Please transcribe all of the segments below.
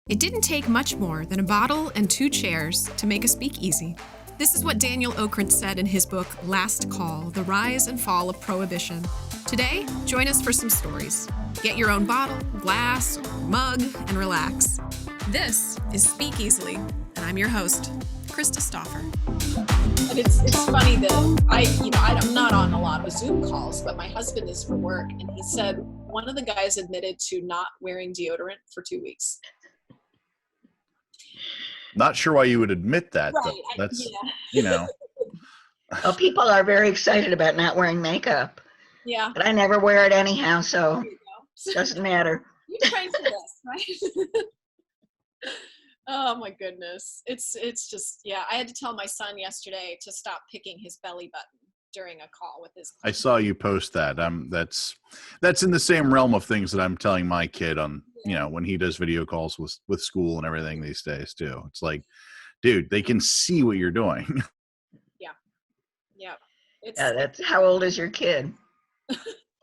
It didn't take much more than a bottle and 2 chairs to make a speakeasy. This is what Daniel Okrent said in his book, Last Call, The Rise and Fall of Prohibition. Today, join us for some stories. Get your own bottle, glass, or mug, and relax. This is Speak Easily, and I'm your host, Krista Stauffer. And it's funny that I'm not on a lot of Zoom calls, but my husband is for work, and he said one of the guys admitted to not wearing deodorant for 2 weeks. Not sure why you would admit that. Right. That's, Well, people are very excited about not wearing makeup. Yeah. But I never wear it anyhow, so it doesn't matter. You trained for this, right? Oh my goodness. It's just, yeah. I had to tell my son yesterday to stop picking his belly button during a call with his client. I saw you post that. That's in the same realm of things that I'm telling my kid on, when he does video calls with school and everything these days too. It's like, dude, they can see what you're doing. Yeah. That's how old is your kid?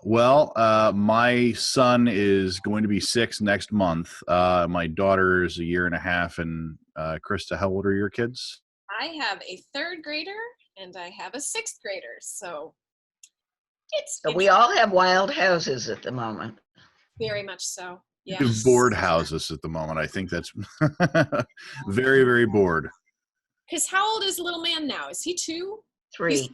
Well, my son is going to be 6 next month. My daughter is 1.5 years. And Krista, how old are your kids? I have a 3rd grader and I have a 6th grader. So we all have wild houses at the moment. Very much so. Yeah. Bored houses at the moment. I think that's very, very bored. Because how old is little man now? Is he 2? 3.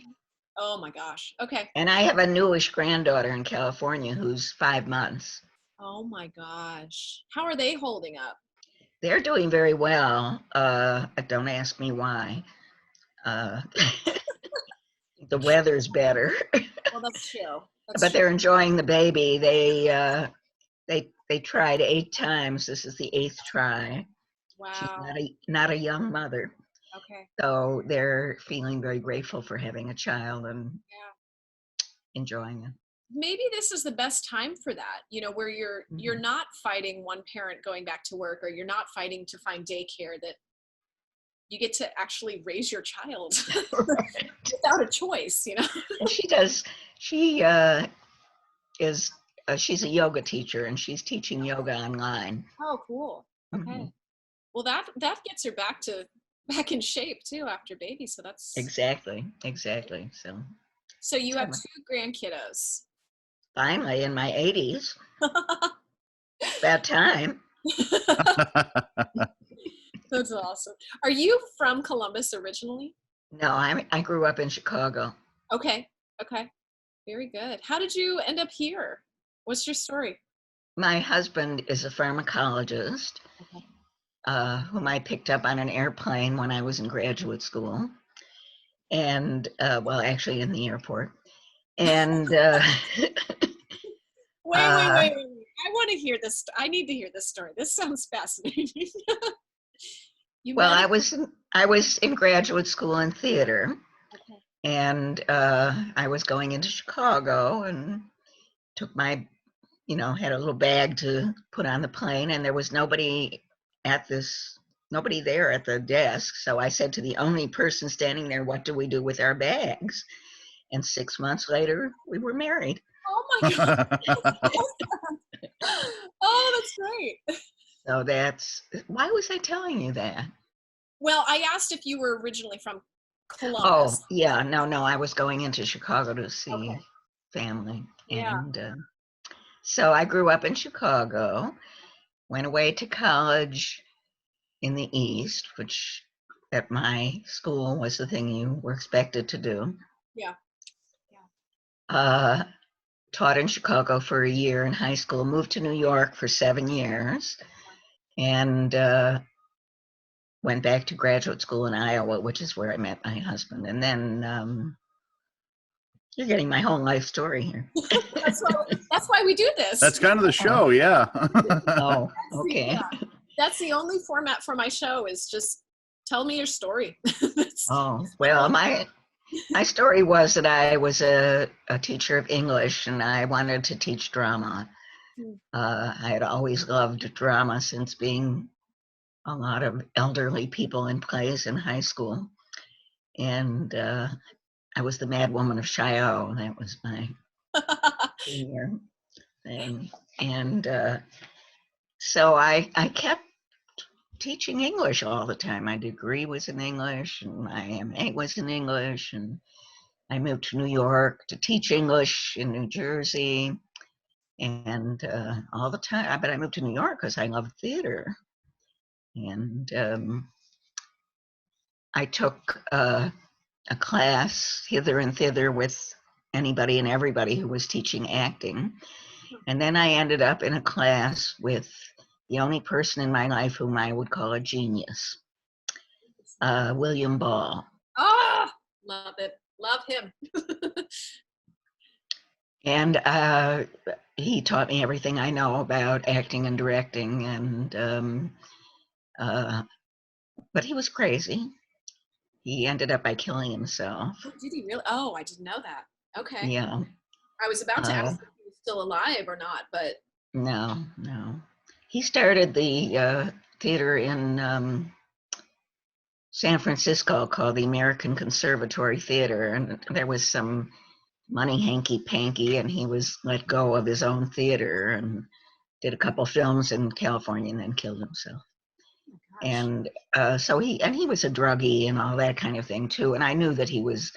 Oh my gosh. Okay. And I have a newish granddaughter in California who's 5 months. Oh my gosh. How are they holding up? They're doing very well. Don't ask me why. The weather's better. Well, that's true. But they're enjoying the baby. They tried 8 times. This is the 8th try. Wow. She's not a young mother. Okay. So they're feeling very grateful for having a child and enjoying it. Maybe this is the best time for that, where you're not fighting one parent going back to work, or you're not fighting to find daycare, that you get to actually raise your child without a choice, And she does. She's a yoga teacher, and she's teaching yoga online. Oh, cool. Okay. Mm-hmm. Well, that gets her back in shape too after baby. So that's exactly. So you have 2 grandkiddos. Finally, in my 80s. About time. That's awesome. Are you from Columbus originally? No, I grew up in Chicago. Okay. Very good. How did you end up here? What's your story? My husband is a pharmacologist, whom I picked up on an airplane when I was in graduate school. And, actually in the airport. And wait. I want to hear this. I need to hear this story. This sounds fascinating. I was in graduate school in theater. Okay. And I was going into Chicago and took my, had a little bag to put on the plane, and there was nobody there at the desk. So I said to the only person standing there, "What do we do with our bags?" And 6 months later, we were married. Oh my God. Oh, that's great. So why was I telling you that? Well, I asked if you were originally from Columbus. Oh, yeah. No, I was going into Chicago to see family. Yeah. And so I grew up in Chicago, went away to college in the East, which at my school was the thing you were expected to do. Yeah. Taught in Chicago for a year in high school, moved to New York for 7 years, and went back to graduate school in Iowa, which is where I met my husband. And then you're getting my whole life story here. That's why we do this. That's kind of the show, yeah. Oh, okay. That's the only format for my show, is just tell me your story. Oh, well, my story was that I was a teacher of English, and I wanted to teach drama. I had always loved drama since being a lot of elderly people in plays in high school. And I was the Mad Woman of Chaillot. That was my senior thing. And so I kept teaching English all the time. My degree was in English, and my MA was in English, and I moved to New York to teach English in New Jersey, and all the time. But I moved to New York because I loved theater, and I took a class hither and thither with anybody and everybody who was teaching acting, and then I ended up in a class with the only person in my life whom I would call a genius, William Ball. Ah, love it. Love him. And he taught me everything I know about acting and directing, and but he was crazy. He ended up by killing himself. Oh, did he really? Oh, I didn't know that. Okay. Yeah. I was about to ask if he was still alive or not, but No. He started the theater in San Francisco called the American Conservatory Theater, and there was some money hanky-panky, and he was let go of his own theater and did a couple films in California and then killed himself. And so he was a druggie and all that kind of thing too. And I knew that he was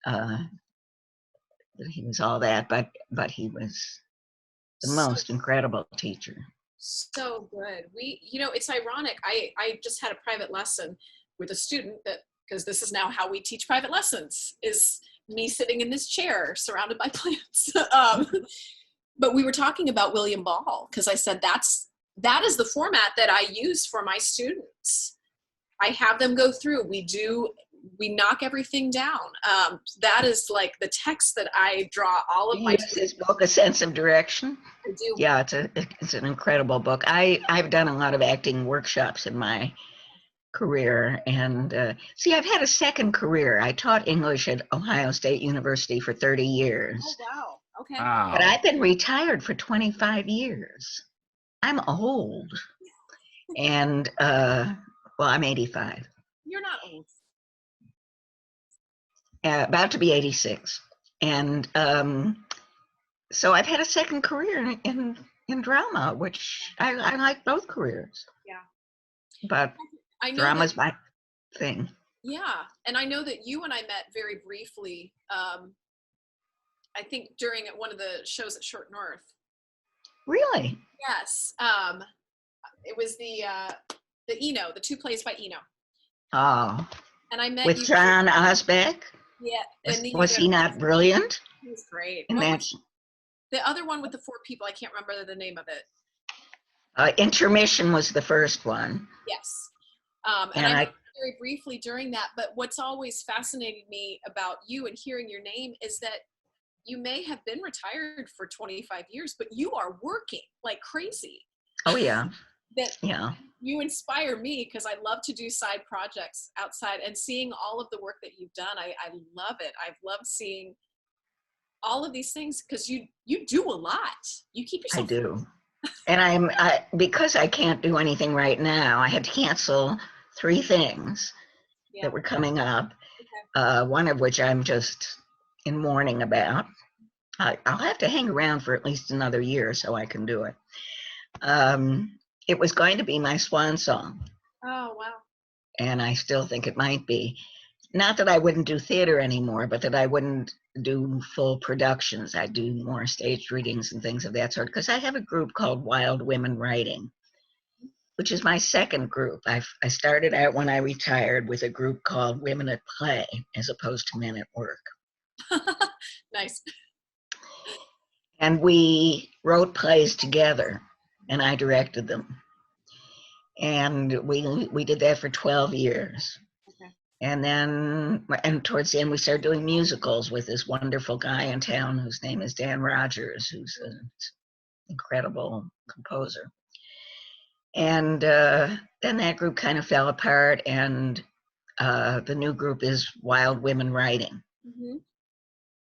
all that, but he was the most incredible teacher. So good. It's ironic. I just had a private lesson with a student because this is now how we teach private lessons, is me sitting in this chair surrounded by plants. But we were talking about William Ball because I said that is the format that I use for my students. I have them go through. We knock everything down. That is like the text that I draw all of my. His book, A Sense of Direction. I do. Yeah, it's an incredible book. I've done a lot of acting workshops in my career, and see, I've had a second career. I taught English at Ohio State University for 30 years. Oh wow. Okay. Wow. But I've been retired for 25 years. I'm old. And, well, I'm 85. You're not old. About to be 86. And so I've had a second career in drama, which I like both careers. Yeah. But I know drama's my thing. Yeah. And I know that you and I met very briefly, I think during one of the shows at Short North. Really? Yes. It was the Eno, the two plays by Eno. Oh. And I met with you John Osbeck? Yeah. Was he not brilliant? He was great. The other one with the four people, I can't remember the name of it. Intermission was the first one. Yes. And I met very briefly during that, but what's always fascinated me about you and hearing your name is that you may have been retired for 25 years, but you are working like crazy. Oh, yeah. Yeah. You inspire me because I love to do side projects outside, and seeing all of the work that you've done, I love it. I've loved seeing all of these things because you do a lot. You keep yourself. I do. And because I can't do anything right now, I had to cancel 3 things that were coming up. Okay. One of which I'm just in mourning about. I'll have to hang around for at least another year so I can do it. It was going to be my swan song. Oh, wow. And I still think it might be. Not that I wouldn't do theater anymore, but that I wouldn't do full productions. I'd do more staged readings and things of that sort, because I have a group called Wild Women Writing, which is my second group. I started out when I retired with a group called Women at Play, as opposed to Men at Work. Nice. And we wrote plays together, and I directed them. And we did that for 12 years. Okay. And towards the end, we started doing musicals with this wonderful guy in town whose name is Dan Rogers, who's an incredible composer. And then that group kind of fell apart, and the new group is Wild Women Writing. Mm-hmm.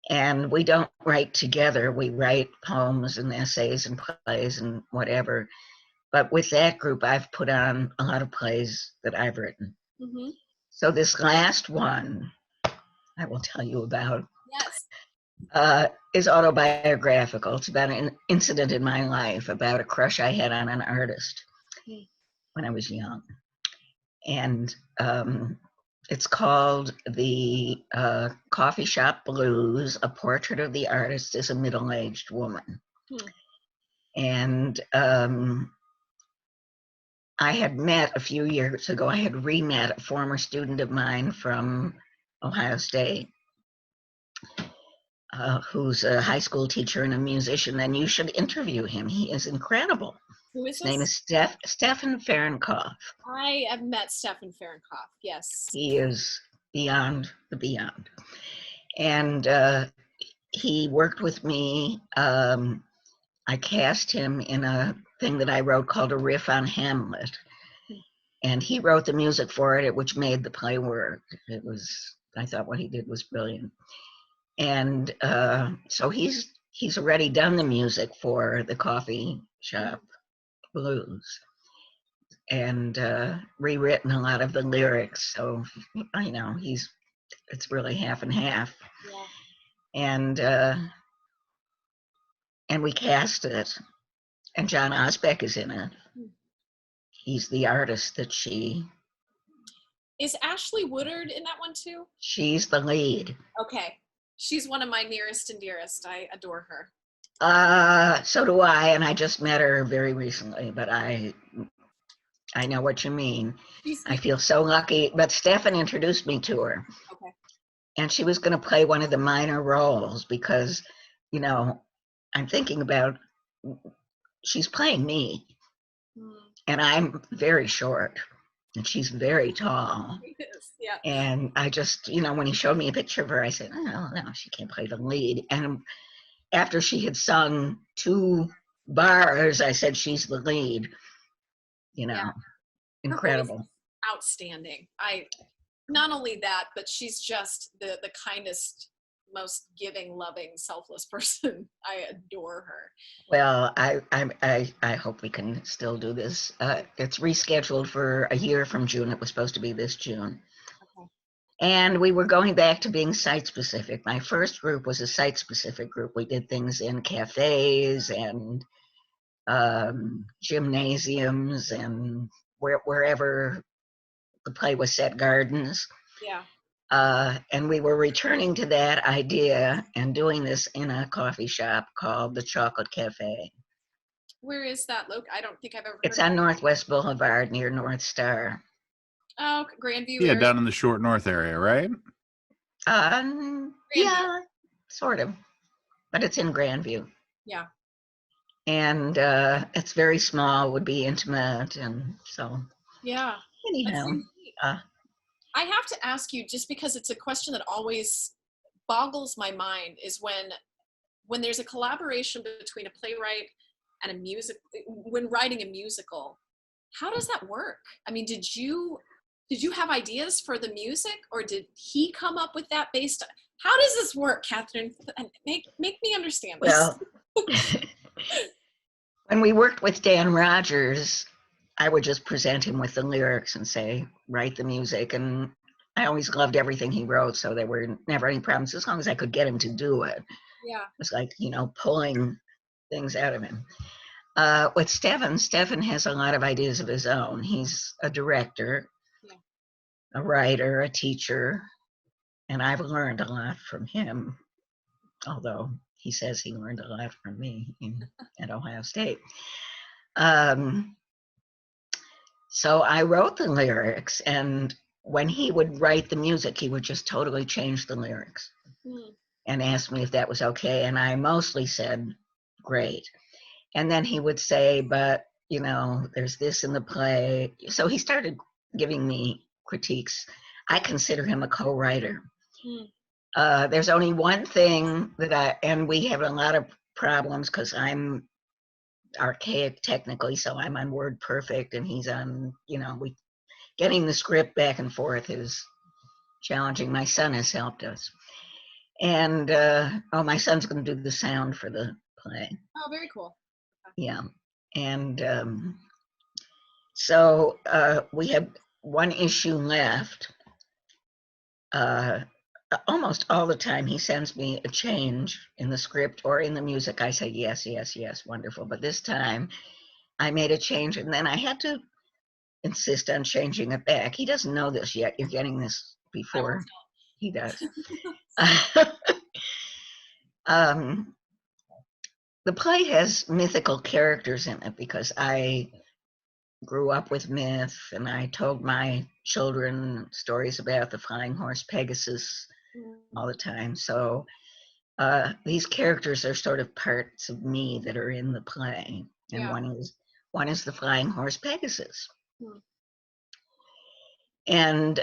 And we don't write together. We write poems and essays and plays and whatever. But with that group, I've put on a lot of plays that I've written. Mm-hmm. So this last one I will tell you about is autobiographical. It's about an incident in my life, about a crush I had on an artist when I was young. And it's called The Coffee Shop Blues, A Portrait of the Artist as a Middle-Aged Woman. And I had met a few years ago, I had re-met a former student of mine from Ohio State, who's a high school teacher and a musician, and you should interview him. He is incredible. Who is His name this? is Stefan Fahrenkopf. I have met Stefan Fahrenkopf, yes. He is beyond the beyond. And he worked with me. I cast him in a thing that I wrote called A Riff on Hamlet. And he wrote the music for it, which made the play work. I thought what he did was brilliant. And so he's already done the music for the Coffee Shop Blues and rewritten a lot of the lyrics. So, it's really half and half. Yeah. And we cast it, and John Osbeck is in it. He's the artist that Is Ashley Woodard in that one too? She's the lead. Okay. She's one of my nearest and dearest. I adore her. So do I, and I just met her very recently, but I know what you mean. I feel so lucky, but Stefan introduced me to her. Okay. And she was going to play one of the minor roles because, I'm thinking about, she's playing me, and I'm very short, and she's very tall. Yeah. And I just, when he showed me a picture of her, I said, oh, no, she can't play the lead. And after she had sung 2 bars, I said, she's the lead. Yeah. Incredible. Outstanding. Not only that, but she's just the kindest, most giving, loving, selfless person. I adore her. Well, I hope we can still do this. It's rescheduled for a year from June. It was supposed to be this June. Okay. And we were going back to being site-specific. My first group was a site-specific group. We did things in cafes and gymnasiums and wherever the play was set, gardens. Yeah. And we were returning to that idea and doing this in a coffee shop called the Chocolate Cafe. Where is that? I don't think I've ever heard It's of on it. Northwest Boulevard near North Star. Oh, Grandview. Yeah, area? down in the Short North area, right? Yeah, sort of. But it's in Grandview. Yeah. And it's very small, would be intimate, and so. Yeah. Anyhow. I have to ask you, just because it's a question that always boggles my mind, is when there's a collaboration between a playwright and a music, when writing a musical, how does that work? I mean, did you have ideas for the music, or did he come up with that based on, how does this work, Katherine? Make me understand this. Well, when we worked with Dan Rogers, I would just present him with the lyrics and say, write the music. And I always loved everything he wrote, so there were never any problems as long as I could get him to do it. Yeah. It was like, pulling things out of him. With Stefan has a lot of ideas of his own. He's a director, a writer, a teacher, and I've learned a lot from him, although he says he learned a lot from me at Ohio State. So I wrote the lyrics, and when he would write the music, he would just totally change the lyrics and ask me if that was okay. And I mostly said, great. And then he would say, but, there's this in the play. So he started giving me critiques. I consider him a co-writer. There's only one thing and we have a lot of problems because I'm archaic technically, so I'm on WordPerfect and he's on, getting the script back and forth is challenging. My son has helped us. And, my son's going to do the sound for the play. Oh, very cool. Yeah. And so we have one issue left. Almost all the time he sends me a change in the script or in the music. I say, yes, wonderful. But this time I made a change, and then I had to insist on changing it back. He doesn't know this yet. You're getting this before he does. The play has mythical characters in it because I grew up with myth, and I told my children stories about the flying horse Pegasus all the time. So these characters are sort of parts of me that are in the play, and one is the flying horse Pegasus. And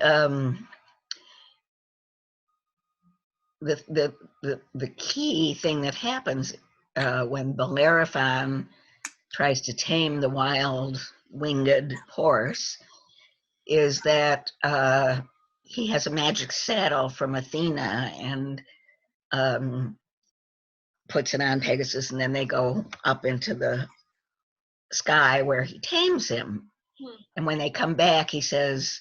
the key thing that happens when Bellerophon tries to tame the wild winged horse is that he has a magic saddle from Athena and puts it on Pegasus, and then they go up into the sky where he tames him. And when they come back, he says,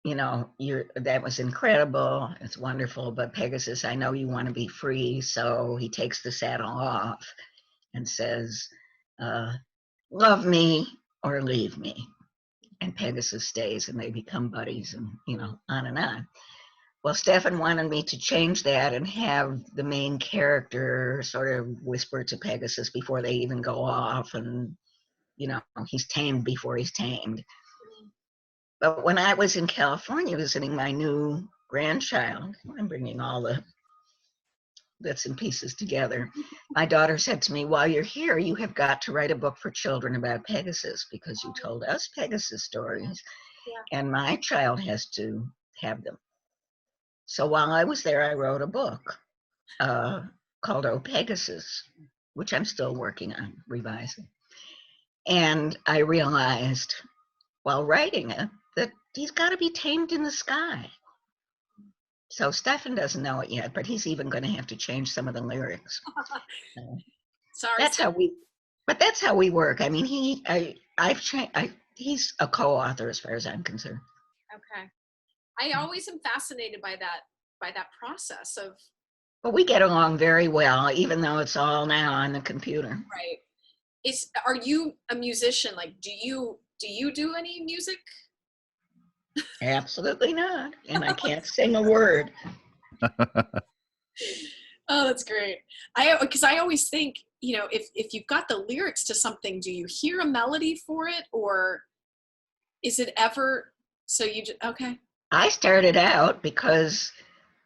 you know, that was incredible, it's wonderful, but Pegasus, I know you want to be free. So he takes the saddle off and says, love me or leave me. And Pegasus stays, and they become buddies, and, you know, on and on. Well, Stefan wanted me to change that and have the main character sort of whisper to Pegasus before they even go off, and, you know, he's tamed before he's tamed. But when I was in California visiting my new grandchild, I'm bringing all the bits and pieces together. My daughter said to me, while you're here, you have got to write a book for children about Pegasus, because you told us Pegasus stories, and my child has to have them. So while I was there, I wrote a book called Oh Pegasus, which I'm still working on revising. And I realized while writing it that he's got to be tamed in the sky. So Stefan doesn't know it yet, but he's even going to have to change some of the lyrics. Sorry. That's how we work. I mean, he's a co-author as far as I'm concerned. Okay. I always am fascinated by that process of. But we get along very well, even though it's all now on the computer. Right. Are you a musician? Like, do you do any music? Absolutely not. And I can't sing a word. Oh, that's great. Because I always think, you know, if you've got the lyrics to something, do you hear a melody for it, or is it ever, so you just, okay. I started out because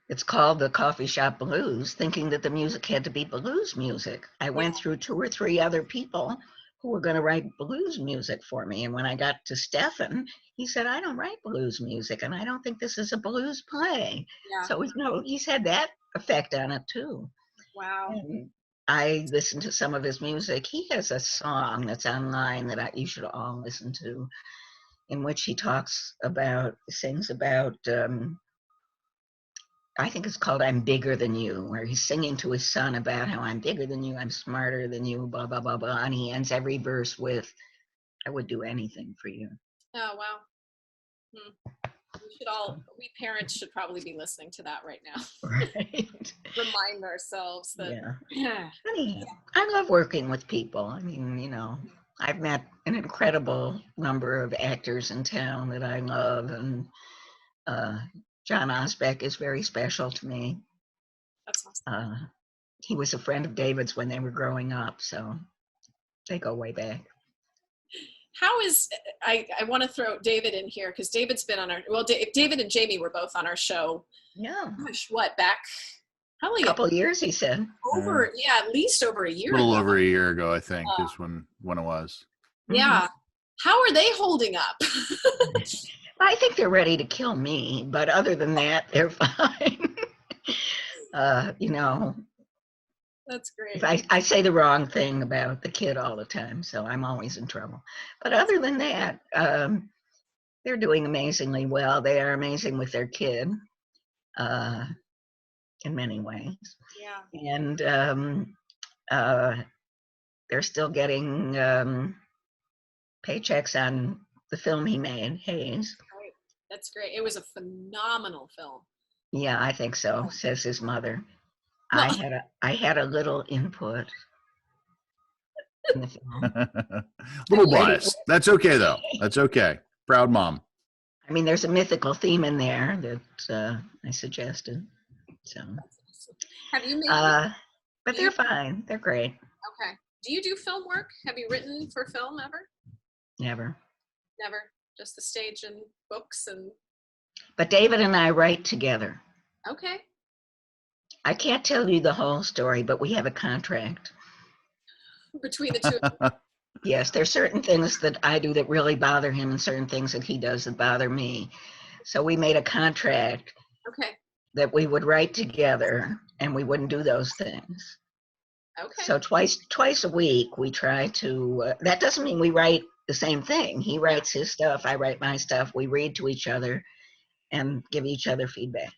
it's called the Coffee Shop Blues, thinking that the music had to be blues music. I went through 2 or 3 other people who were going to write blues music for me. And when I got to Stefan, he said, I don't write blues music, and I don't think this is a blues play. Yeah. So, you know, he's had that effect on it too. Wow. And I listened to some of his music. He has a song that's online that you should all listen to, in which he sings about, I think it's called I'm Bigger Than You, where he's singing to his son about how I'm bigger than you, I'm smarter than you, blah, blah, blah, blah. And he ends every verse with, I would do anything for you. Oh, wow. We parents should probably be listening to that right now. Right. Remind ourselves that. Yeah. Anyhow, I love working with people. I mean, you know, I've met an incredible number of actors in town that I love, and John Osbeck is very special to me. That's awesome. He was a friend of David's when they were growing up, so they go way back. I want to throw David in here, because David's been on David and Jamie were both on our show. Yeah. Gosh, back probably a couple of years, he said. At least over a year. A little over a year ago, I think, is when it was. Yeah. How are they holding up? I think they're ready to kill me, but other than that, they're fine. You know. That's great. I say the wrong thing about the kid all the time, so I'm always in trouble. But other than that, they're doing amazingly well. They are amazing with their kid in many ways. Yeah. And they're still getting paychecks on the film he made, Hayes. Right. That's great. It was a phenomenal film. Yeah, I think so, says his mother. I had a little input. in the film. Little biased. That's okay though. That's okay. Proud mom. I mean, there's a mythical theme in there that I suggested. So, Have you made? but they're fine. They're great. Okay. Do you do film work? Have you written for film ever? Never. Never. Just the stage and books and. But David and I write together. Okay. I can't tell you the whole story, but we have a contract. Between the two of you. Yes, there's certain things that I do that really bother him and certain things that he does that bother me. So we made a contract Okay. that we would write together and we wouldn't do those things. Okay. So twice a week we try to, that doesn't mean we write the same thing. He writes his stuff, I write my stuff. We read to each other and give each other feedback.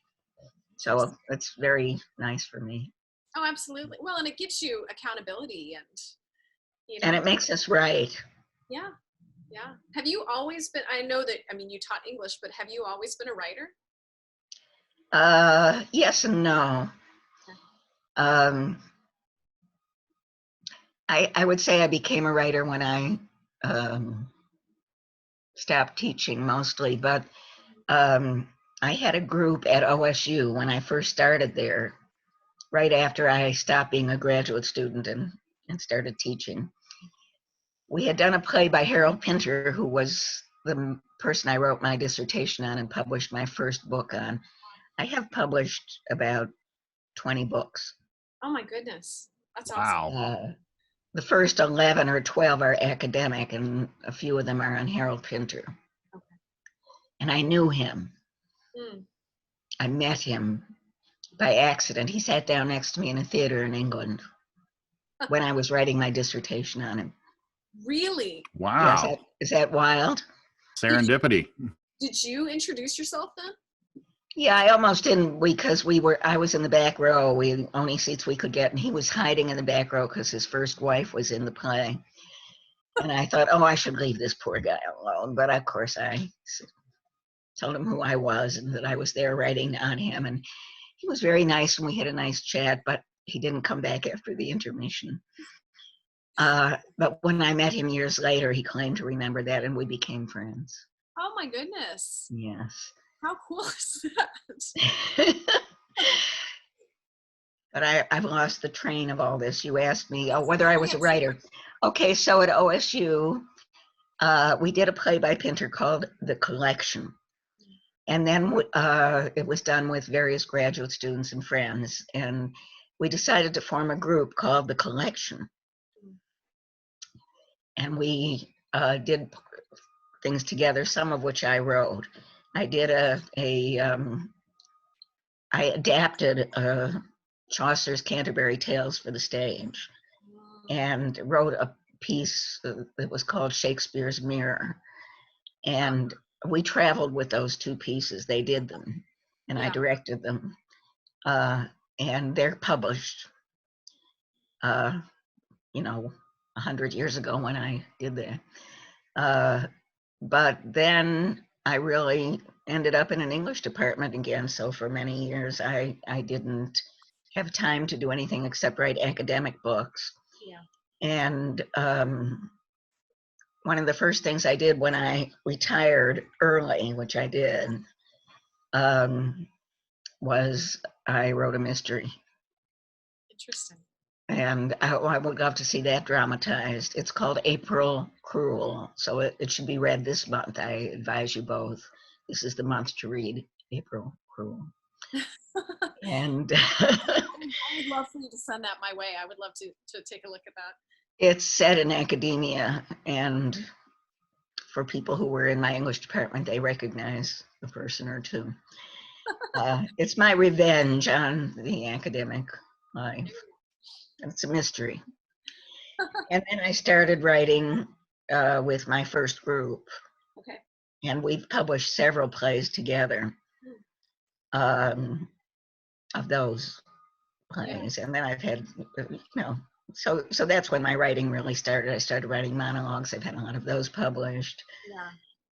So it's very nice for me. Oh, absolutely. Well, and it gives you accountability and, you know. And it makes us write. Yeah. Yeah. Have you always been, I know that, I mean, you taught English, but have you always been a writer? Yes and no. I would say I became a writer when I stopped teaching mostly, but I had a group at OSU when I first started there, right after I stopped being a graduate student and started teaching. We had done a play by Harold Pinter, who was the person I wrote my dissertation on and published my first book on. I have published about 20 books. Oh my goodness. That's Wow. awesome. The first 11 or 12 are academic, and a few of them are on Harold Pinter. Okay. And I knew him. Mm. I met him by accident. He sat down next to me in a theater in England when I was writing my dissertation on him. Really? Wow. Yes, is that wild? Serendipity. Did you introduce yourself then? Yeah, I almost didn't because I was in the back row. We only seats we could get, and he was hiding in the back row because his first wife was in the play. And I thought, oh, I should leave this poor guy alone. But of course, I told him who I was and that I was there writing on him. And he was very nice, and we had a nice chat, but he didn't come back after the intermission. But when I met him years later, he claimed to remember that, and we became friends. Oh my goodness. Yes. How cool is that? But I've lost the train of all this. You asked me whether I was a writer. Okay, so at OSU, we did a play by Pinter called The Collection. And then it was done with various graduate students and friends. And we decided to form a group called The Collection. And we did things together, some of which I wrote. I did I adapted Chaucer's Canterbury Tales for the stage and wrote a piece that was called Shakespeare's Mirror. And we traveled with those two pieces. They did them, and I directed them. And they're published, 100 years ago when I did that. But then I really ended up in an English department again. So for many years, I didn't have time to do anything except write academic books. Yeah. And one of the first things I did when I retired early, which I did, was I wrote a mystery. Interesting. And I would love to see that dramatized. It's called April Cruel. So it should be read this month. I advise you both. This is the month to read April Cruel. And I would love for you to send that my way. I would love to take a look at that. it's set in academia. And for people who were in my English department, they recognize a person or two. It's my revenge on the academic life. It's a mystery. And then I started writing with my first group. Okay. And we've published several plays together of those plays. And then I've had, so that's when my writing really started. I started writing monologues. I've had a lot of those published.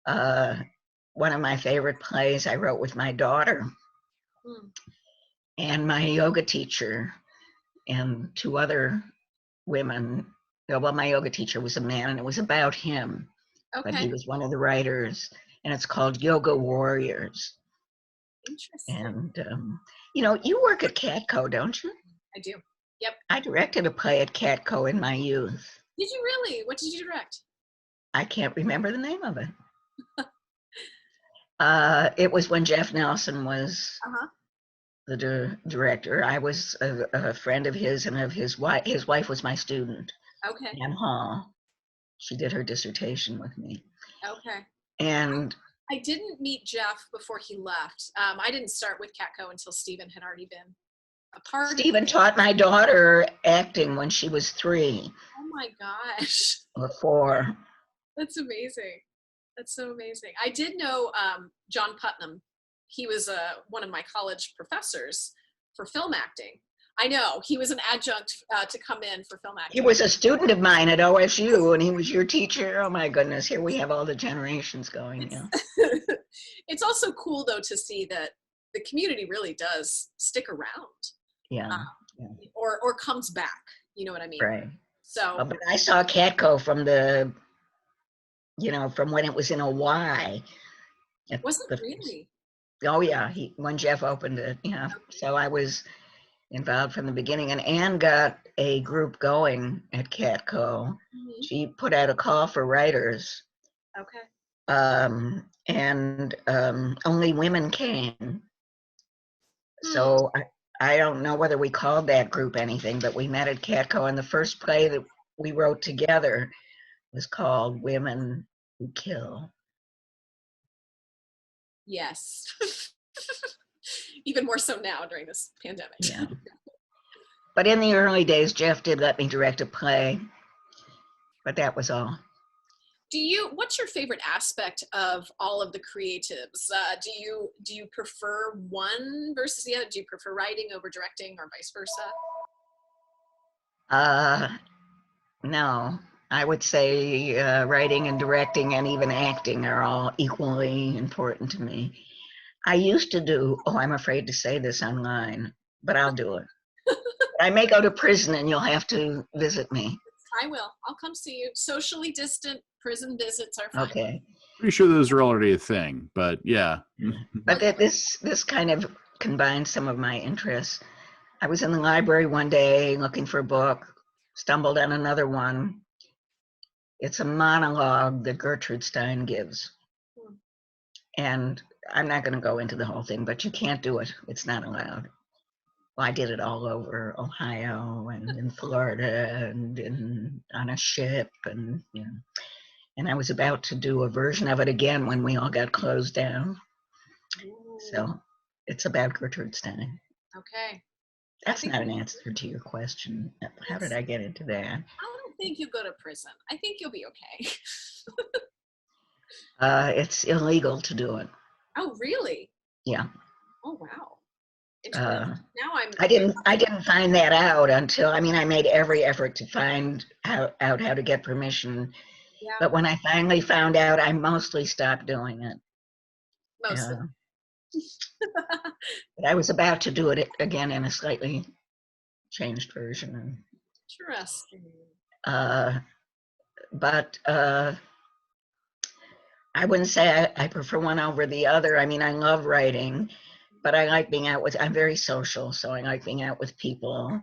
Yeah. One of my favorite plays I wrote with my daughter and my yoga teacher and two other women Well, my yoga teacher was a man, and it was about him, but he Okay. was one of the writers, and it's called Yoga Warriors. Interesting. And you work at Catco, don't you? I do. Yep. I directed a play at Catco in my youth. Did you really? What did you direct? I can't remember the name of it. It was when Jeff Nelson was the director. I was a friend of his and of his wife. His wife was my student, Okay. Ann Hall. She did her dissertation with me. Okay. And I didn't meet Jeff before he left. I didn't start with Catco until Stephen had already been a part Stephen taught my daughter acting when she was 3 Oh my gosh. or 4. That's amazing. That's so amazing. I did know John Putnam. He was one of my college professors for film acting. I know, he was an adjunct to come in for film acting. He was a student of mine at OSU, and he was your teacher. Oh my goodness, here we have all the generations going. Yeah. It's also cool, though, to see that the community really does stick around. Yeah. Or comes back. You know what I mean? Right. So. But I saw Catco from from when it was in a Y. Was it really? Oh yeah, when Jeff opened it. Yeah. Okay. So I was involved from the beginning, and Anne got a group going at Catco. Mm-hmm. She put out a call for writers. Okay. And only women came. So I don't know whether we called that group anything, but we met at Catco, and the first play that we wrote together was called Women Who Kill. Yes. Even more so now during this pandemic. Yeah. But in the early days, Jeff did let me direct a play, but that was all. What's your favorite aspect of all of the creatives? Do you prefer one versus the other? Do you prefer writing over directing or vice versa? No, I would say writing and directing and even acting are all equally important to me. I used to do, I'm afraid to say this online, but I'll do it. I may go to prison and you'll have to visit me. I will. I'll come see you. Socially distant prison visits are fine. Okay. Pretty sure those are already a thing, but yeah. But this kind of combines some of my interests. I was in the library one day looking for a book, stumbled on another one. It's a monologue that Gertrude Stein gives. And I'm not going to go into the whole thing, but you can't do it. It's not allowed. Well, I did it all over Ohio and in Florida and on a ship and I was about to do a version of it again when we all got closed down. Ooh. So it's about Gertrude Stein. Okay. That's not an answer to your question. How did I get into that? I don't think you go to prison. I think you'll be okay. It's illegal to do it. Oh, really? Yeah. Oh, wow. I didn't find that out until, I made every effort to find out how to get permission. Yeah. But when I finally found out, I mostly stopped doing it. Mostly. But I was about to do it again in a slightly changed version. Interesting. But I wouldn't say I prefer one over the other. I love writing, but I like being out I'm very social, so I like being out with people.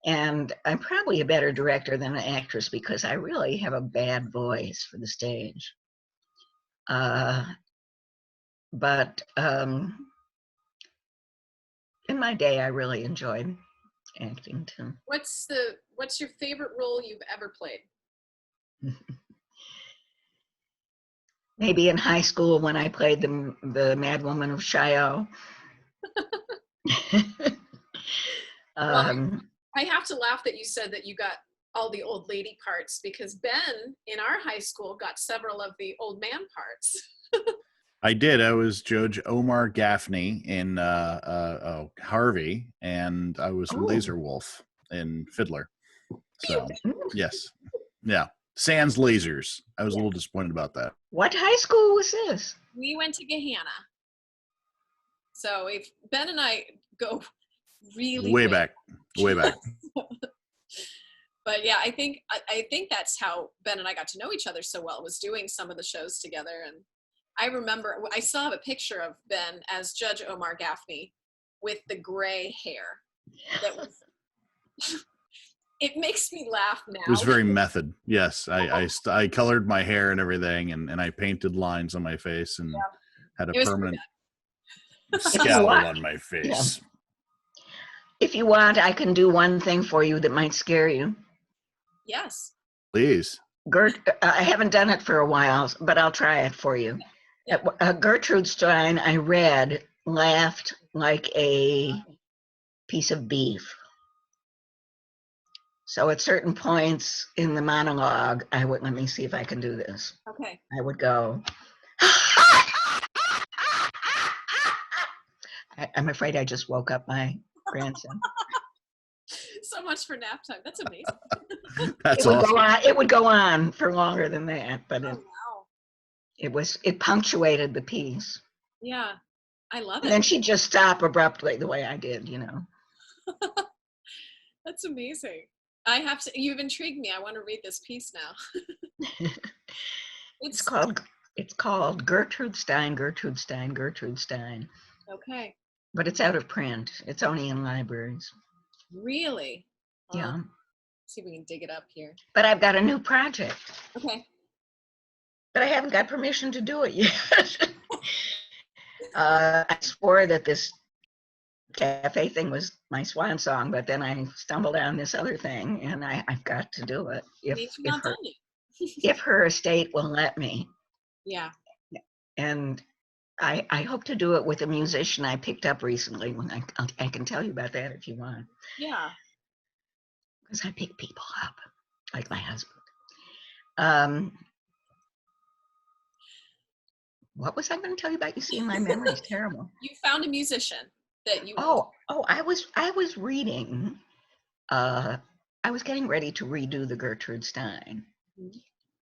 And I'm probably a better director than an actress because I really have a bad voice for the stage. But in my day, I really enjoyed acting too. What's your favorite role you've ever played? Maybe in high school when I played the Mad Woman of Chaillot. I have to laugh that you said that you got all the old lady parts because Ben in our high school got several of the old man parts. I did. I was Judge Omar Gaffney in Harvey, and I was Laser Wolf in Fiddler. So, yes. Yeah. Sans lasers. I was a little disappointed about that. What high school was this? We went to Gahanna. So if Ben and I go really way back. But yeah, I think that's how Ben and I got to know each other so well, was doing some of the shows together. And I remember I still have a picture of Ben as Judge Omar Gaffney with the gray hair. That was it makes me laugh now. It was very method. Yes, I colored my hair and everything, and I painted lines on my face and had a permanent scowl on my face. Yeah. If you want, I can do one thing for you that might scare you. Yes. Please. I haven't done it for a while, but I'll try it for you. Yeah. Gertrude Stein, I read, laughed like a piece of beef. So at certain points in the monologue, let me see if I can do this. Okay. I would go, I'm afraid I just woke up my grandson. So much for nap time. That's amazing. That's awesome. It would go on for longer than that, but wow. it punctuated the piece. Yeah, I love it. And then she'd just stop abruptly the way I did, That's amazing. You've intrigued me. I want to read this piece now. It's called Gertrude Stein, Gertrude Stein, Gertrude Stein. Okay. But it's out of print. It's only in libraries. Really? Yeah. See if we can dig it up here. But I've got a new project. Okay. But I haven't got permission to do it yet. I swore that this cafe thing was my swan song, but then I stumbled on this other thing, and I've got to do it if her estate will let me. Yeah. And I hope to do it with a musician I picked up recently. When I can tell you about that if you want. Yeah. Because I pick people up, like my husband. What was I going to tell you about? You see, my memory is terrible. You found a musician that you. I was reading. I was getting ready to redo the Gertrude Stein,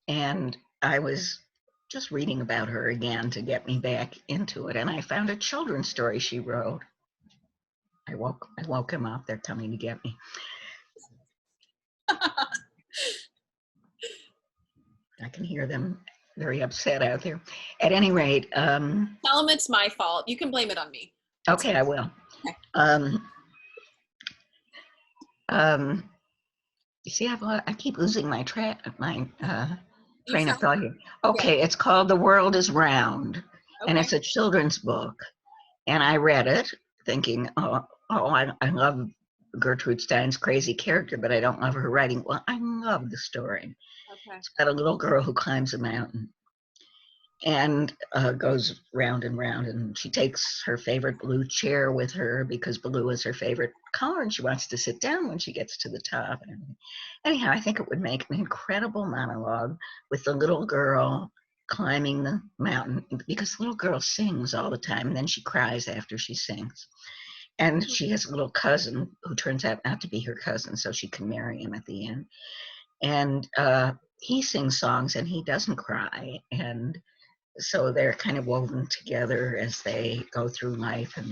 and I was just reading about her again to get me back into it. And I found a children's story she wrote. I woke him up. They're coming to get me. I can hear them very upset out there. At any rate, tell them it's my fault. You can blame it on me. Okay, I will. Okay. You see, I keep losing my train of thought here. Okay, Yeah. It's called The World is Round, and Okay. it's a children's book. And I read it thinking, I love Gertrude Stein's crazy character, but I don't love her writing. Well, I love the story. Okay. It's about a little girl who climbs a mountain and goes round and round, and she takes her favorite blue chair with her because blue is her favorite color, and she wants to sit down when she gets to the top. And anyhow, I think it would make an incredible monologue with the little girl climbing the mountain, because the little girl sings all the time, and then she cries after she sings. And she has a little cousin who turns out not to be her cousin, so she can marry him at the end. And he sings songs and he doesn't cry. And so they're kind of woven together as they go through life. And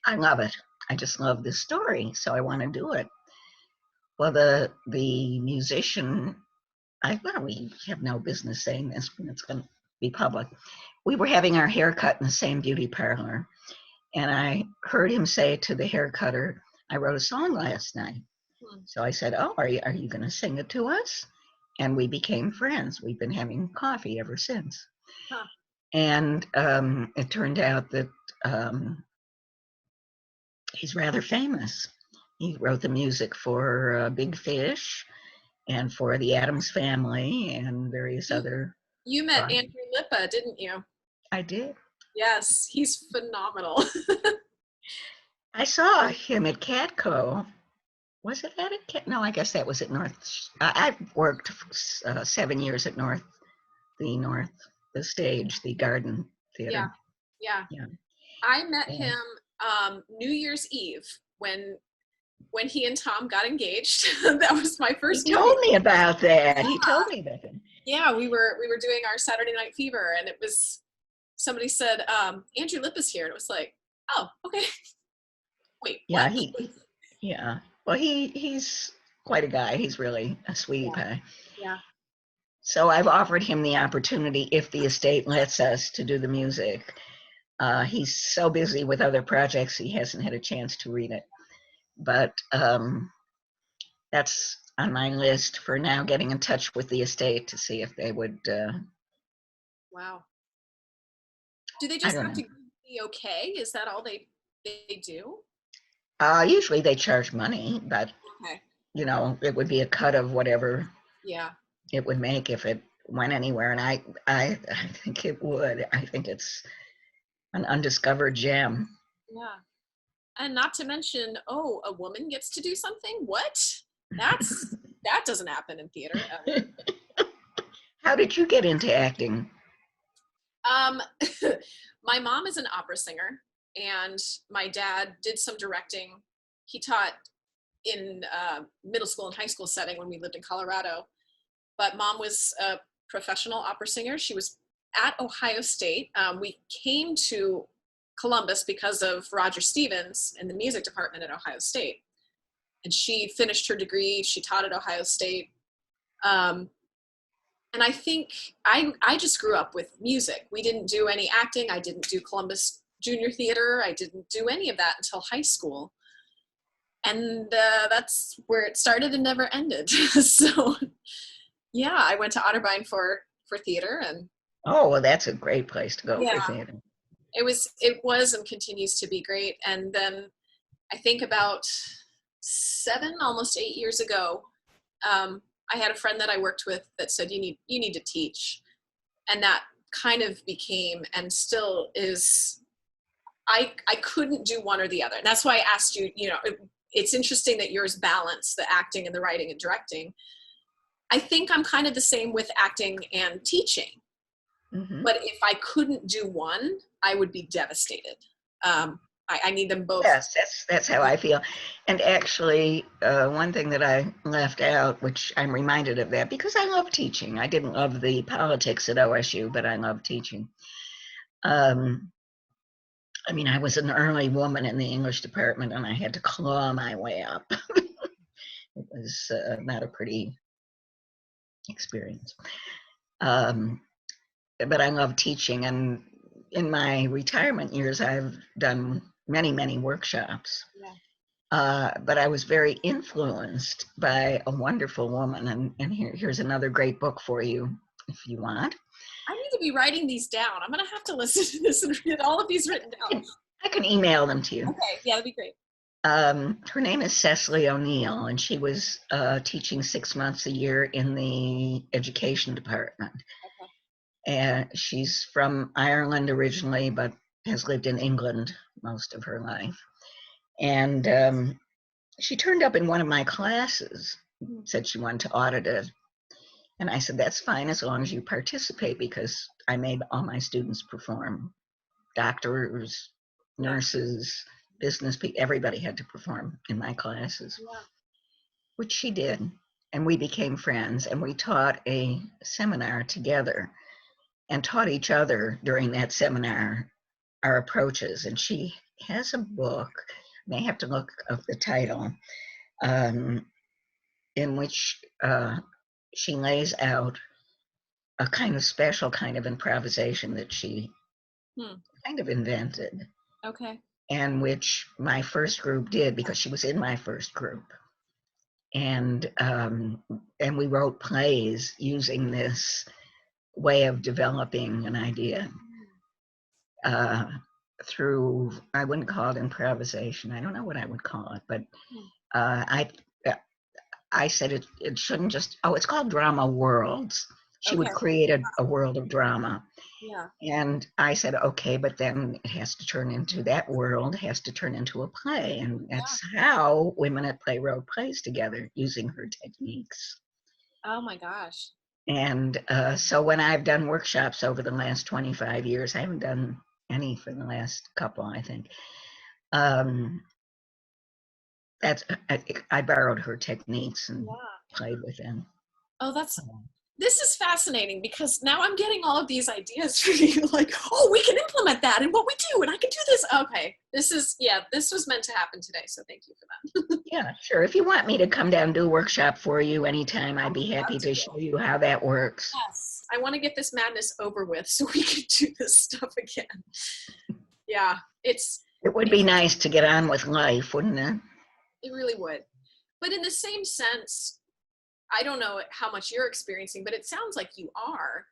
I love it. I just love this story. So I want to do it. Well, the musician, we have no business saying this when it's going to be public. We were having our hair cut in the same beauty parlor. And I heard him say to the hair cutter, I wrote a song last night. So I said, are you going to sing it to us? And we became friends. We've been having coffee ever since. Huh. And it turned out that he's rather famous. He wrote the music for Big Fish and for the Addams Family and various other. You met Andrew Lippa, didn't you? I did. Yes, he's phenomenal. I saw him at Catco. Was it at Cat? No, I guess that was at North. I've worked 7 years at the stage, the Garden Theater. Yeah. I met him New Year's Eve when he and Tom got engaged. That was my first. He told me about that. He told me about it. Yeah, we were doing our Saturday Night Fever, and it was, somebody said, Andrew Lippa's here, and it was like, oh, okay. Wait. Yeah, what? Yeah. Well, he's quite a guy. He's really a sweet guy. Yeah. So I've offered him the opportunity, if the estate lets us, to do the music. He's so busy with other projects, he hasn't had a chance to read it. But that's on my list for now, getting in touch with the estate to see if they would. Wow. Do they I just don't have know. to be okay? Is that all they do? Usually they charge money, but Okay. it would be a cut of whatever Yeah. it would make if it went anywhere. And I think it would. I think it's an undiscovered gem. Yeah. And not to mention, oh, a woman gets to do something? What? That doesn't happen in theater ever. How did you get into acting? My mom is an opera singer, and my dad did some directing. He taught in middle school and high school setting when we lived in Colorado. But mom was a professional opera singer. She was at Ohio State. We came to Columbus because of Roger Stevens in the music department at Ohio State. And she finished her degree. She taught at Ohio State. And I think I just grew up with music. We didn't do any acting. I didn't do Columbus Junior Theater. I didn't do any of that until high school. And that's where it started and never ended. So yeah, I went to Otterbein for theater. And Oh, well, that's a great place to go for yeah, theater. it was and continues to be great. And then I think about 7, almost 8 years ago, I had a friend that I worked with that said, you need to teach. And that kind of became, and still is, I couldn't do one or the other. And that's why I asked you, it's interesting that yours balance the acting and the writing and directing. I think I'm kind of the same with acting and teaching. Mm-hmm. But if I couldn't do one, I would be devastated. I need them both. Yes, that's how I feel. And actually, one thing that I left out, which I'm reminded of that, because I love teaching. I didn't love the politics at OSU, but I love teaching. I was an early woman in the English department, and I had to claw my way up. It was not a pretty experience. But I love teaching, and in my retirement years, I've done many, many workshops. Yeah. But I was very influenced by a wonderful woman, and here's another great book for you if you want. I need to be writing these down. I'm going to have to listen to this and read all of these written down. I can email them to you. Okay, yeah, that'd be great. Her name is Cecily O'Neill, and she was teaching 6 months a year in the education department. Okay. And she's from Ireland originally, but has lived in England most of her life. And she turned up in one of my classes, said she wanted to audit it. And I said, that's fine as long as you participate, because I made all my students perform. Doctors, nurses, business people, everybody had to perform in my classes, which she did. And we became friends, and we taught a seminar together and taught each other during that seminar our approaches. And she has a book, I may have to look up the title, in which she lays out a kind of special kind of improvisation that she kind of invented. Okay. And which my first group did, because she was in my first group. And we wrote plays using this way of developing an idea through, I wouldn't call it improvisation. I don't know what I would call it, but I said it shouldn't just, it's called drama worlds. She would create a world of drama. Yeah. And I said, okay, but then it has to turn into, that world has to turn into a play. And that's how Women at Play wrote plays together, using her techniques. Oh my gosh. And so when I've done workshops over the last 25 years, I haven't done any for the last couple, I think. I borrowed her techniques and played with them. Oh, that's this is fascinating because now I'm getting all of these ideas for you, like, oh, we can implement that and what we do, and I can do this. Okay, this was meant to happen today, so thank you for that. Yeah, sure. If you want me to come down and do a workshop for you anytime, I'd be happy to show you how that works. Yes, I want to get this madness over with so we can do this stuff again. Yeah, it would be nice to get on with life, wouldn't it? It really would. But in the same sense, I don't know how much you're experiencing, but it sounds like you are.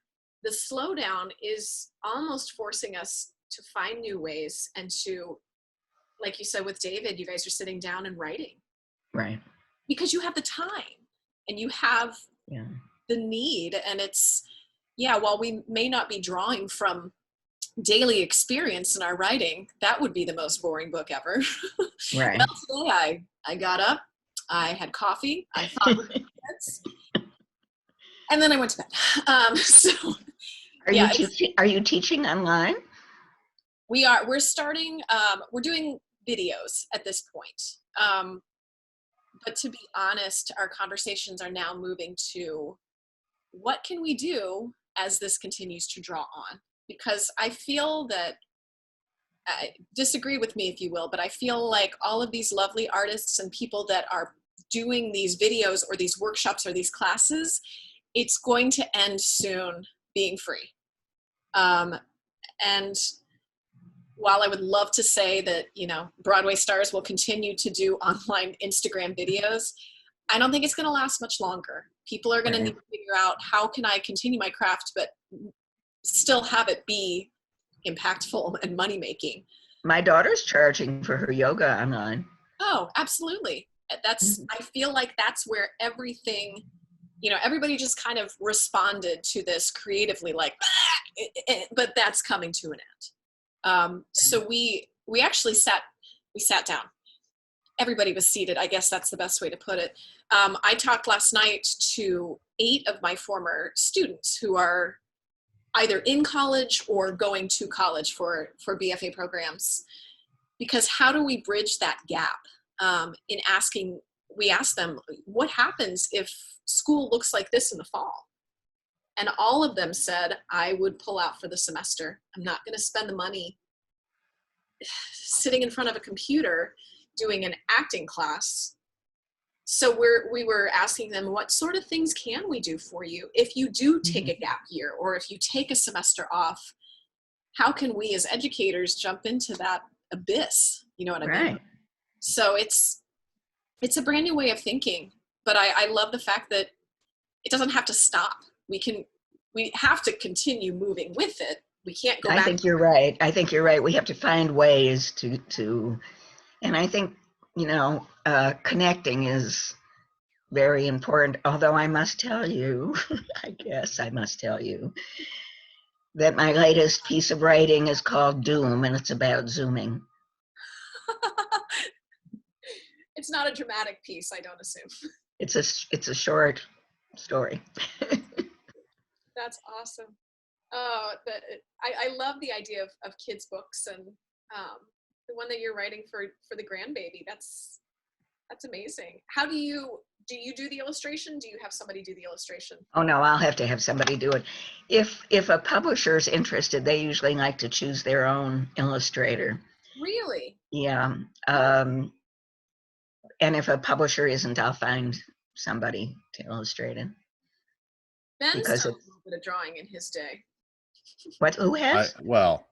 The slowdown is almost forcing us to find new ways and to, like you said with David, you guys are sitting down and writing. Right. Because you have the time and you have the need. And it's, while we may not be drawing from daily experience in our writing, that would be the most boring book ever. Right. Well, today I got up, I had coffee, I thought with my kids, and then I went to bed. So, are you teaching online? We're starting, we're doing videos at this point. But to be honest, our conversations are now moving to what can we do as this continues to draw on? Because I feel that, disagree with me if you will, but I feel like all of these lovely artists and people that are doing these videos or these workshops or these classes, it's going to end soon being free. And while I would love to say that, Broadway stars will continue to do online Instagram videos, I don't think it's going to last much longer. People are going to need to figure out, how can I continue my craft, but still have it be impactful and money-making. My daughter's charging for her yoga online. Oh, absolutely. I feel like that's where everything, everybody just kind of responded to this creatively, like, but that's coming to an end. So we actually sat down. Everybody was seated. I guess that's the best way to put it. I talked last night to 8 of my former students who are either in college or going to college for BFA programs, because how do we bridge that gap? We asked them, what happens if school looks like this in the fall? And all of them said, I would pull out for the semester. I'm not going to spend the money sitting in front of a computer doing an acting class. So we were asking them, what sort of things can we do for you if you do take a gap year, or if you take a semester off? How can we as educators jump into that abyss? You know what I mean? So it's a brand new way of thinking, but I love the fact that it doesn't have to stop. We have to continue moving with it. We can't go back. I think you're right. We have to find ways to and I think, connecting is very important. Although I must tell you, that my latest piece of writing is called Deulim, and it's about Zooming. It's not a dramatic piece, I don't assume. It's a short story. That's awesome. Oh, I love the idea of kids' books, and the one that you're writing for the grandbaby. That's amazing. How do you do the illustration? Do you have somebody do the illustration? Oh no, I'll have to have somebody do it. If a publisher's interested, they usually like to choose their own illustrator. Really? Yeah. And if a publisher isn't, I'll find somebody to illustrate it. Ben's done a little bit of drawing in his day. What? Who has?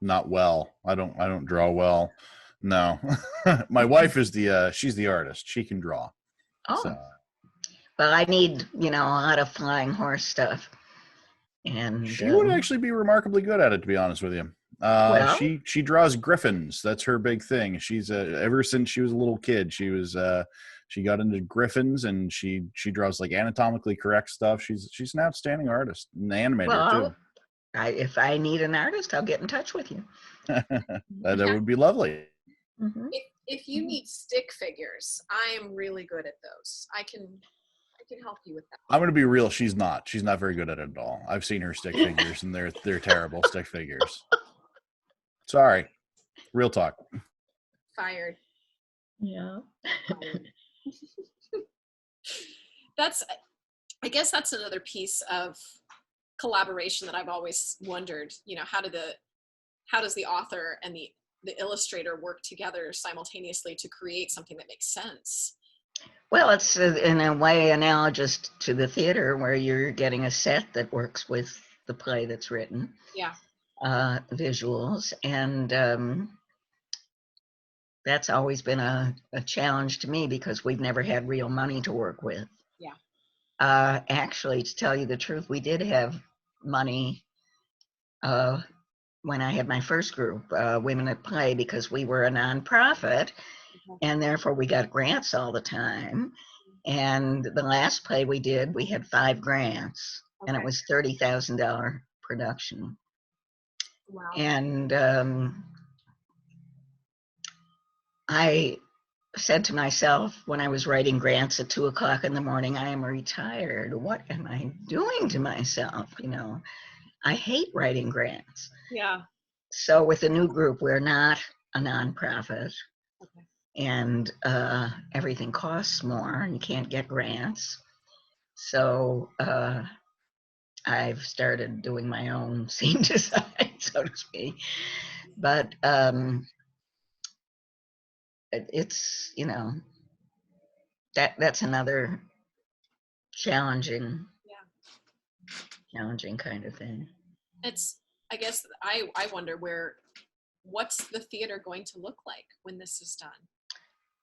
Not well. I don't draw well. No. My wife is she's the artist. She can draw. Oh. So. Well, I need, a lot of flying horse stuff. And she would actually be remarkably good at it, to be honest with you. She draws griffins. That's her big thing. She's ever since she was a little kid, she got into griffins, and she draws like anatomically correct stuff. She's an outstanding artist, an animator too. If I need an artist, I'll get in touch with you. that would be lovely. Mm-hmm. If you need stick figures, I am really good at those. I can help you with that. I'm going to be real. She's not very good at it at all. I've seen her stick figures, and they're terrible stick figures. Sorry. Real talk. Fired. Yeah. I guess that's another piece of collaboration that I've always wondered, you know, how does the author and the illustrator work together simultaneously to create something that makes sense? Well, it's in a way analogous to the theater, where you're getting a set that works with the play that's written. Yeah. Visuals, and that's always been a challenge to me, because we've never had real money to work with. Yeah. Actually, to tell you the truth, we did have money when I had my first group, Women at Play, because we were a nonprofit, and therefore we got grants all the time. And the last play we did, we had 5 grants, and it was $30,000 production. Wow. And I said to myself when I was writing grants at 2:00 in the morning, I am retired. What am I doing to myself? You know, I hate writing grants. Yeah. So with the new group, we're not a nonprofit, and everything costs more, and you can't get grants. So I've started doing my own scene design, so to speak. But it's, you know, that's another challenging kind of thing. It's, I guess I wonder what's the theater going to look like when this is done?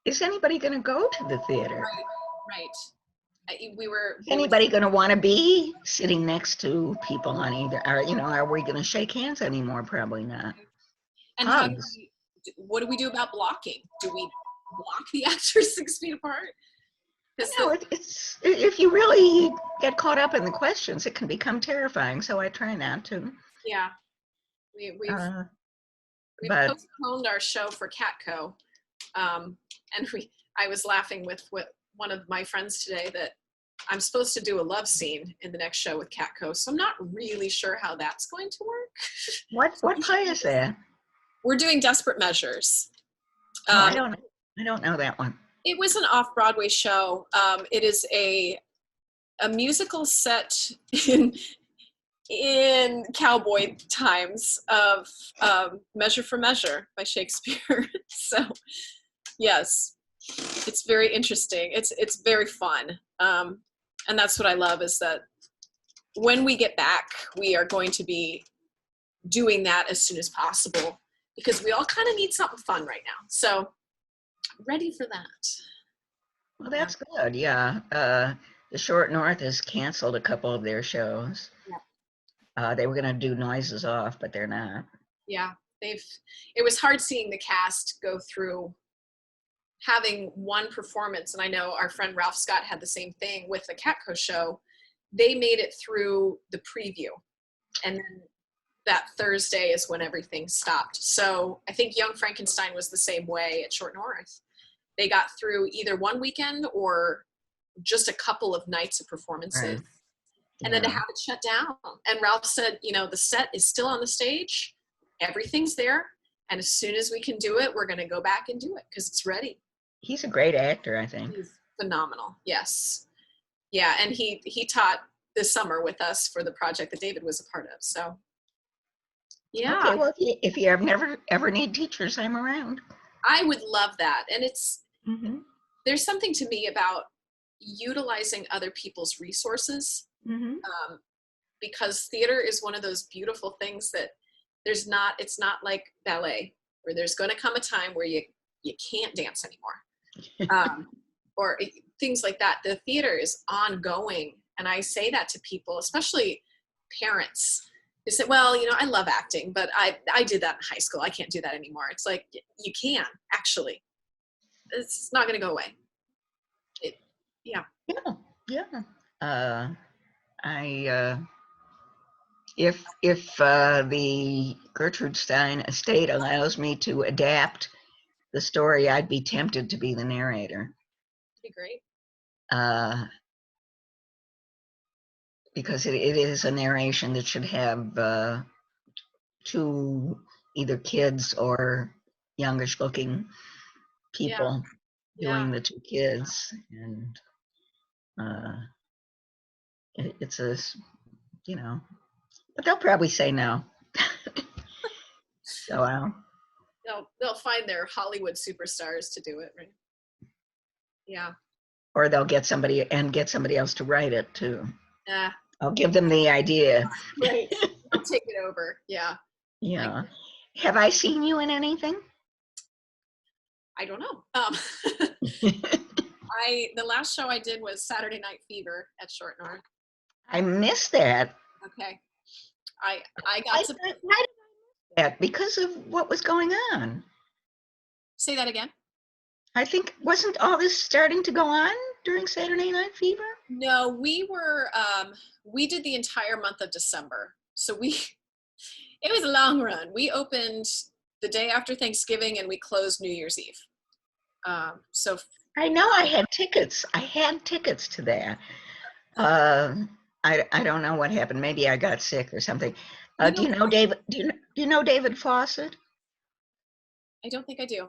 Is anybody going to go to the theater? Right. Is anybody going to want to be sitting next to people on either, or, you know, are we going to shake hands anymore? Probably not. And what do we do about blocking? Do we block the actors 6 feet apart? No, it's if you really get caught up in the questions, it can become terrifying. So I try not to. Yeah, we've but postponed our show for Catco, and I was laughing with one of my friends today that I'm supposed to do a love scene in the next show with Catco, so I'm not really sure how that's going to work. What play is that? We're doing Desperate Measures. I don't know that one. It was an off-Broadway show. It is a musical set in cowboy times of Measure for Measure by Shakespeare. So yes, it's very interesting. It's very fun. And that's what I love, is that when we get back, we are going to be doing that as soon as possible, because we all kind of need something fun right now. So ready for that. Well, that's good. Yeah. The Short North has canceled a couple of their shows. Yeah. They were going to do Noises Off, but they're not. Yeah. It was hard seeing the cast go through having one performance. And I know our friend Ralph Scott had the same thing with the Catco show. They made it through the preview, and then that Thursday is when everything stopped. So I think Young Frankenstein was the same way at Short North. They got through either one weekend or just a couple of nights of performances. Right. And then to have it shut down. And Ralph said, you know, the set is still on the stage. Everything's there. And as soon as we can do it, we're going to go back and do it because it's ready. He's a great actor, I think. He's phenomenal. Yes. Yeah. And he taught this summer with us for the project that David was a part of. So, yeah. Okay, well, if you ever need teachers, I'm around. I would love that. And there's something to me about utilizing other people's resources, because theater is one of those beautiful things that it's not like ballet, where there's going to come a time where you can't dance anymore, or things like that. The theater is ongoing. And I say that to people, especially parents. They say, well, you know, I love acting, but I did that in high school. I can't do that anymore. It's like, you can, actually. It's not going to go away. If the Gertrude Stein estate allows me to adapt the story, I'd be tempted to be the narrator. That'd be great. Because it is a narration that should have two either kids or youngish looking people doing the two kids, and it's a, you know, But they'll probably say no. So They'll find their Hollywood superstars to do it, right? Yeah. or they'll get somebody else to write it too. Yeah. I'll give them the idea. Right. I'll take it over. Yeah. Yeah. Have I seen you in anything? I don't know. The last show I did was Saturday Night Fever at Short North. I missed that. Okay. I got to Why did I miss that? Because of what was going on. say that again. I think wasn't all this starting to go on during Saturday Night Fever? No, we did the entire month of December. So it was a long run. We opened the day after Thanksgiving and we closed New Year's Eve. So I know I had tickets. I had tickets to that. I don't know what happened. Maybe I got sick or something. Do you know David? Do you know David Fawcett? I don't think I do.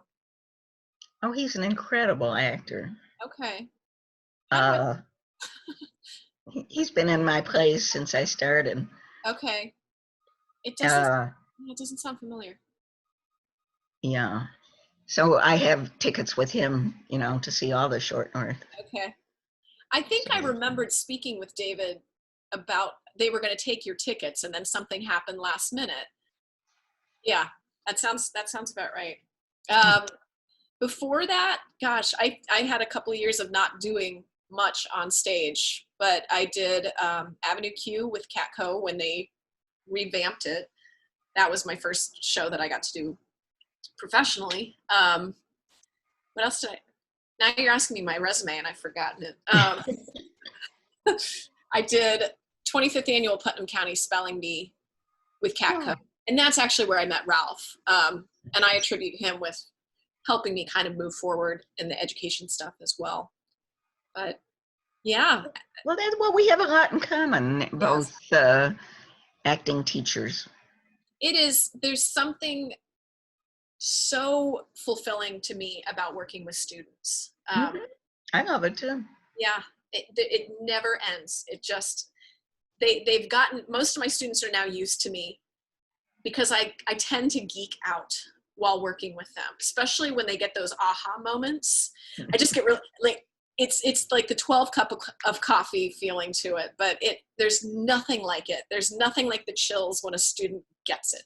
Oh, he's an incredible actor. Okay. He's been in my plays since I started. Okay. It doesn't sound familiar. Yeah. So I have tickets with him, to see all the Short North. Okay. I think I remembered speaking with David about they were going to take your tickets and then something happened last minute. Yeah, that sounds about right. Before that, gosh, I had a couple of years of not doing much on stage, but I did Avenue Q with Catco when they revamped it. That was my first show that I got to do professionally. What else did I? Now you're asking me my resume and I've forgotten it. I did 25th Annual Putnam County Spelling Bee with Catco. And that's actually where I met Ralph. And I attribute him with helping me kind of move forward in the education stuff as well. But yeah. Well, we have a lot in common, both acting teachers. It is, there's something so fulfilling to me about working with students. I love it too. Yeah, it never ends. It just, they've gotten, most of my students are now used to me because I tend to geek out while working with them, especially when they get those aha moments. I just get really, like, it's like the 12 cup of coffee feeling to it, but there's nothing like it. There's nothing like the chills when a student gets it.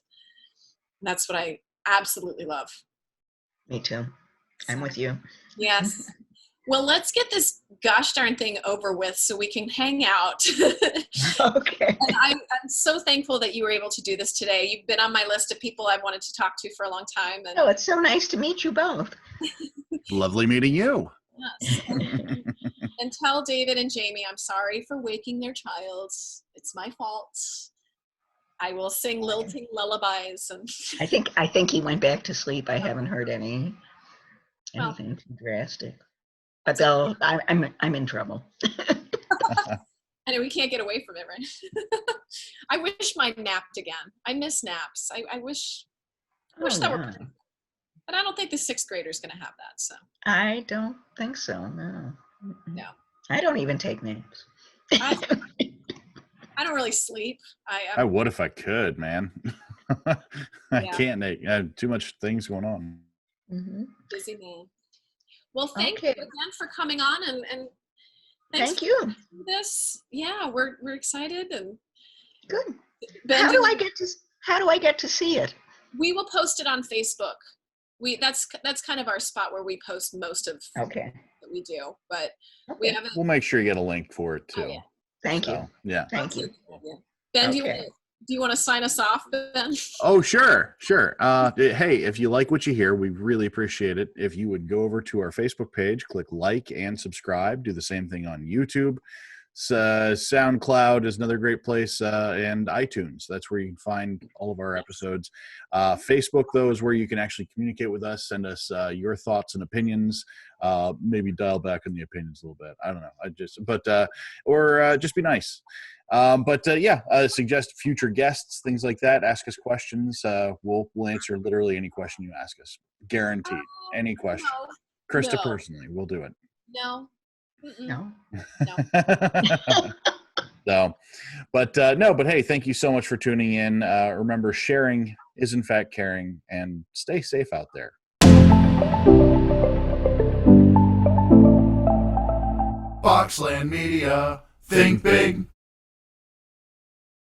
And that's what I absolutely love. Me too. I'm with you. Yes. Well, let's get this gosh darn thing over with so we can hang out. Okay. And I'm so thankful that you were able to do this today. You've been on my list of people I've wanted to talk to for a long time. And it's so nice to meet you both. Lovely meeting you. Yes. And tell David and Jamie, I'm sorry for waking their child. It's my fault. I will sing lilting lullabies. And I think he went back to sleep. I haven't heard anything too drastic. But I'm in trouble. I know we can't get away from it, right? I wish mine napped again. I miss naps. I wish that were, but I don't think the 6th grader is going to have that. So I don't think so. No. No. I don't even take naps. I don't really sleep. I would if I could, man. I can't. I have too much things going on. Busy man. Well, thank you again for coming on and thank you. For this. Yeah, we're excited and good. How do I get to see it? We will post it on Facebook. That's kind of our spot where we post most of that we do. But we'll make sure you get a link for it too. Oh, yeah. Thank you. Yeah. Thank you. Ben, do you want to sign us off, Ben? Oh, sure. Hey, if you like what you hear, we really appreciate it. If you would go over to our Facebook page, click like and subscribe. Do the same thing on YouTube. Soundcloud is another great place, and iTunes. That's where you can find all of our episodes. Facebook, though, is where you can actually communicate with us, send us your thoughts and opinions. Maybe dial back on the opinions a little bit. I don't know. Or just be nice. Suggest future guests, things like that. Ask us questions. We'll answer literally any question you ask us. Guaranteed. Any question. Krista personally, we'll do it. No. No. So, but no, but hey, thank you so much for tuning in. Remember, sharing is in fact caring, and stay safe out there. Boxland Media. Think big.